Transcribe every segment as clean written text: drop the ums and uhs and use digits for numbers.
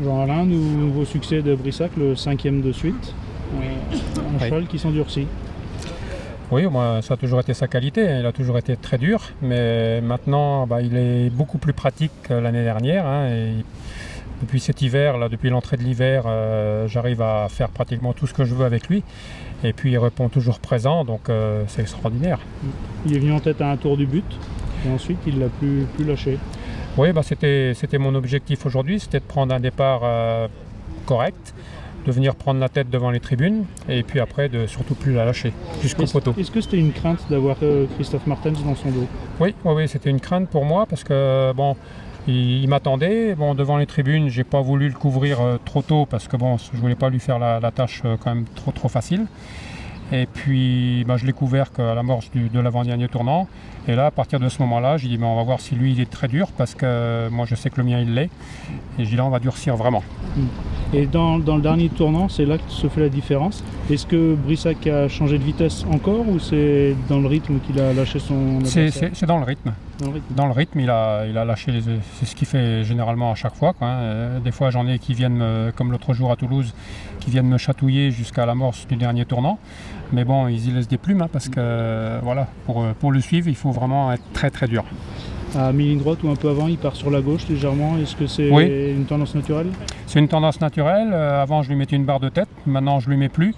Jean-Alain, nouveau succès de Brissac, le 5e de suite. Un cheval qui s'endurcit. Oui, moi, ça a toujours été sa qualité, il a toujours été très dur, mais maintenant il est beaucoup plus pratique que l'année dernière. Et depuis cet hiver, là, depuis l'entrée de l'hiver, j'arrive à faire pratiquement tout ce que je veux avec lui. Et puis il répond toujours présent, donc c'est extraordinaire. Il est venu en tête à un tour du but, et ensuite il ne l'a plus lâché. Oui, c'était mon objectif aujourd'hui, c'était de prendre un départ correct, de venir prendre la tête devant les tribunes, et puis après de surtout plus la lâcher, jusqu'au poteau. Est-ce que c'était une crainte d'avoir Christophe Martens dans son dos? Oui, c'était une crainte pour moi, parce que il m'attendait. Devant les tribunes, j'ai pas voulu le couvrir trop tôt, parce que je voulais pas lui faire la tâche quand même trop facile. Et puis je l'ai couvert qu'à l'amorce de l'avant-dernier tournant. Et là, à partir de ce moment-là, j'ai dit on va voir si lui il est très dur, parce que moi je sais que le mien il l'est. Et j'ai dit là on va durcir vraiment. Et dans le dernier tournant, c'est là que se fait la différence. Est-ce que Brissac a changé de vitesse encore, ou c'est dans le rythme qu'il a lâché son adversaire? C'est dans le rythme. Dans le rythme, il a lâché, c'est ce qu'il fait généralement à chaque fois, quoi. Des fois j'en ai qui viennent, comme l'autre jour à Toulouse, qui viennent me chatouiller jusqu'à l'amorce du dernier tournant. Mais ils y laissent des plumes, parce que pour le suivre, il faut vraiment être très très dur. À mi-ligne droite ou un peu avant, il part sur la gauche légèrement. Est-ce que c'est une tendance naturelle? C'est une tendance naturelle. Avant, je lui mettais une barre de tête. Maintenant, je ne lui mets plus.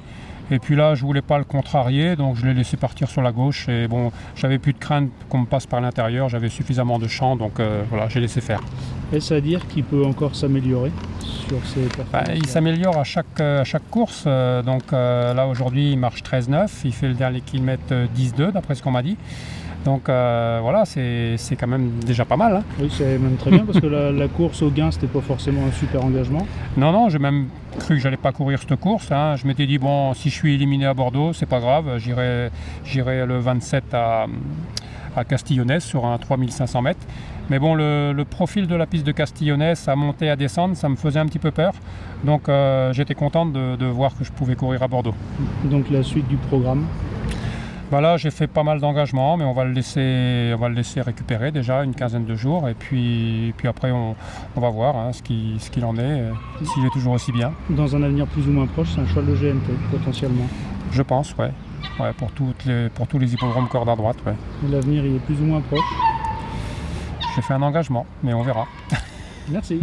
Et puis là, je ne voulais pas le contrarier, donc je l'ai laissé partir sur la gauche. Et j'avais plus de crainte qu'on me passe par l'intérieur. J'avais suffisamment de champ, donc j'ai laissé faire. Est-ce à dire qu'il peut encore s'améliorer sur ses performances? Il s'améliore à chaque course. Là, aujourd'hui, il marche 13,9. Il fait le dernier kilomètre 10,2, d'après ce qu'on m'a dit. Donc c'est quand même déjà pas mal. Oui, c'est même très bien, parce que la course au gain, c'était pas forcément un super engagement. Non, j'ai même cru que j'allais pas courir cette course. Je m'étais dit, si je suis éliminé à Bordeaux, c'est pas grave, j'irai le 27 à Castillonnès sur un 3500 mètres. Mais le profil de la piste de Castillonnès à monter, à descendre, ça me faisait un petit peu peur. Donc j'étais content de voir que je pouvais courir à Bordeaux. Donc la suite du programme? Là, j'ai fait pas mal d'engagements, mais on va le laisser récupérer déjà une quinzaine de jours, et puis après on va voir ce qu'il en est, s'il est toujours aussi bien. Dans un avenir plus ou moins proche, c'est un cheval de GNT potentiellement? Je pense, ouais, pour tous les hippodromes corde à droite. Ouais. L'avenir il est plus ou moins proche? J'ai fait un engagement, mais on verra. Merci.